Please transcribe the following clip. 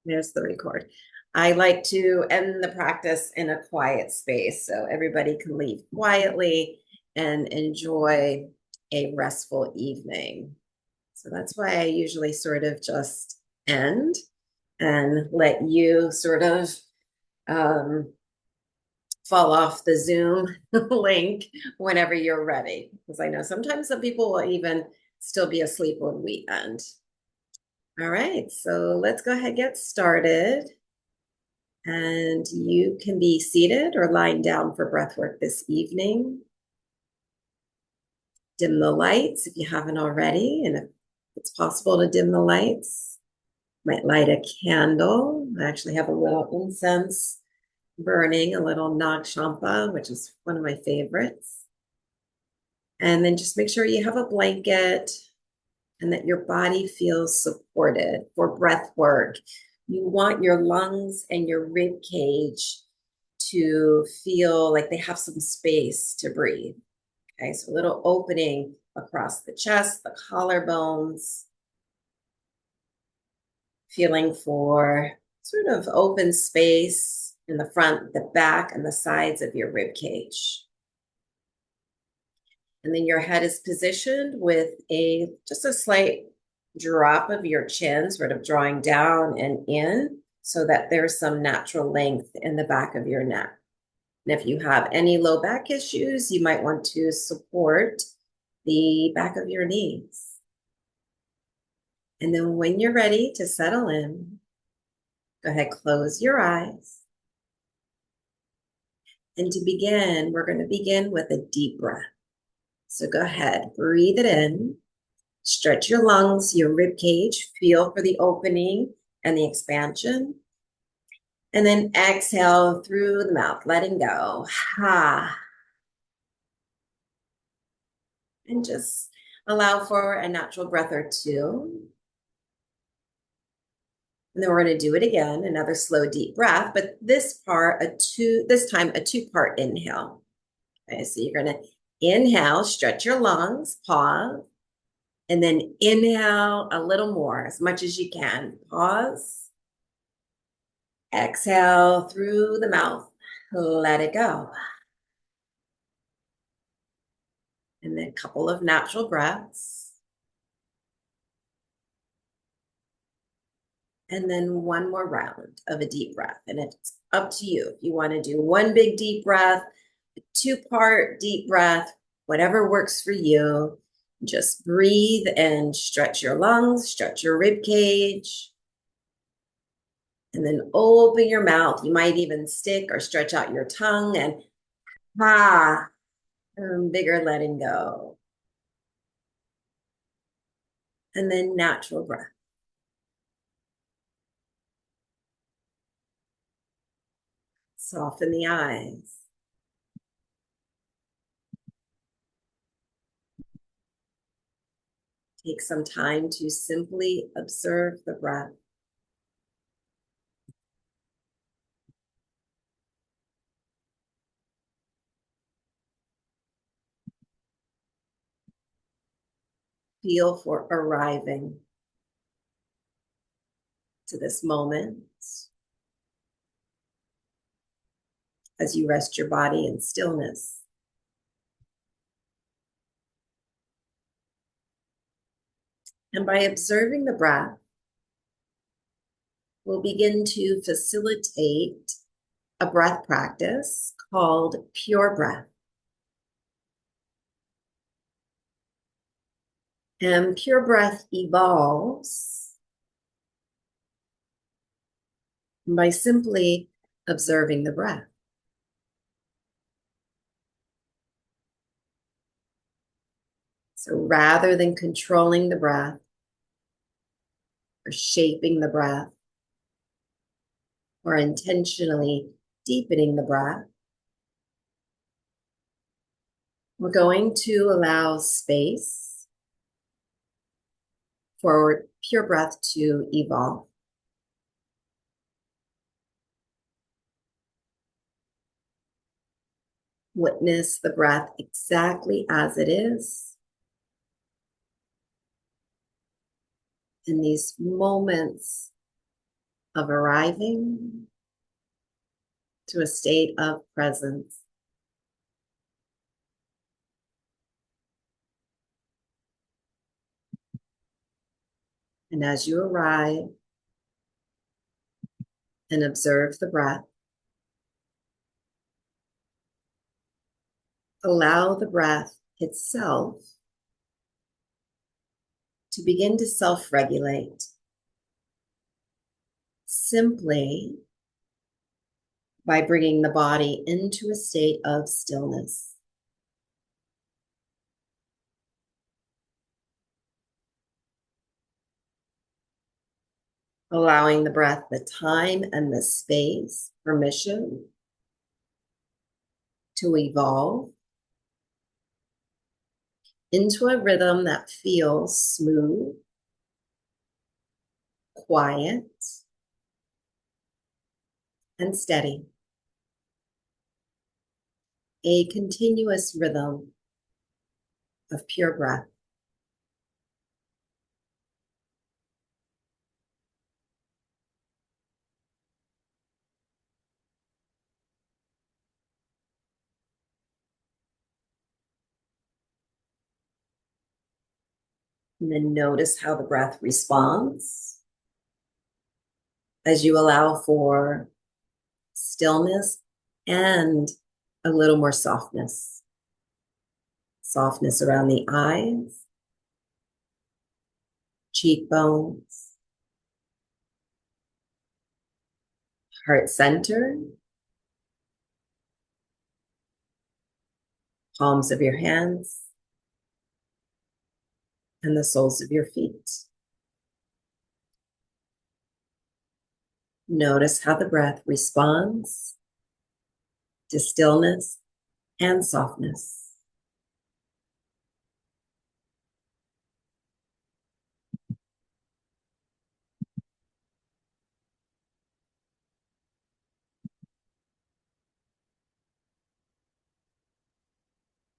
There's the record. I like to end the practice in a quiet space so everybody can leave quietly and enjoy a restful evening. So that's why I usually sort of just end and let you sort of um, fall off the Zoom link whenever you're ready. Because I know sometimes some people will even still be asleep when we end. All right, so let's go ahead and get started. And you can be seated or lying down for breath work this evening. Dim the lights if you haven't already, and if it's possible to dim the lights, might light a candle. I actually have a little incense burning, a little Nag Champa, which is one of my favorites. And then just make sure you have a blanket and that your body feels supported for breath work. You want your lungs and your rib cage to feel like they have some space to breathe. Okay, so a little opening across the chest, the collarbones, feeling for sort of open space in the front, the back, and the sides of your rib cage. And then your head is positioned with just a slight drop of your chin, sort of drawing down and in so that there's some natural length in the back of your neck. And if you have any low back issues, you might want to support the back of your knees. And then when you're ready to settle in, go ahead, close your eyes. And to begin, we're going to begin with a deep breath. So go ahead, breathe it in, stretch your lungs, your rib cage, feel for the opening and the expansion. And then exhale through the mouth, letting go. Ha. And just allow for a natural breath or two. And then we're going to do it again, another slow, deep breath, but this time a two-part inhale. Okay, so you're going to inhale, stretch your lungs, pause, and then inhale a little more, as much as you can. Pause. Exhale through the mouth. Let it go. And then a couple of natural breaths. And then one more round of a deep breath. And it's up to you. If you want to do one big deep breath, a two-part deep breath, whatever works for you. Just breathe and stretch your lungs, stretch your rib cage. And then open your mouth. You might even stick or stretch out your tongue and bigger letting go. And then natural breath. Soften the eyes. Take some time to simply observe the breath. Feel for arriving to this moment as you rest your body in stillness. And by observing the breath, we'll begin to facilitate a breath practice called pure breath. And pure breath evolves by simply observing the breath. So rather than controlling the breath or shaping the breath or intentionally deepening the breath, we're going to allow space for pure breath to evolve. Witness the breath exactly as it is. In these moments of arriving to a state of presence. And as you arrive and observe the breath, allow the breath itself to begin to self-regulate simply by bringing the body into a state of stillness. Allowing the breath the time and the space, permission to evolve into a rhythm that feels smooth, quiet, and steady. A continuous rhythm of pure breath. And then notice how the breath responds as you allow for stillness and a little more softness. Softness around the eyes, cheekbones, heart center, palms of your hands, and the soles of your feet. Notice how the breath responds to stillness and softness.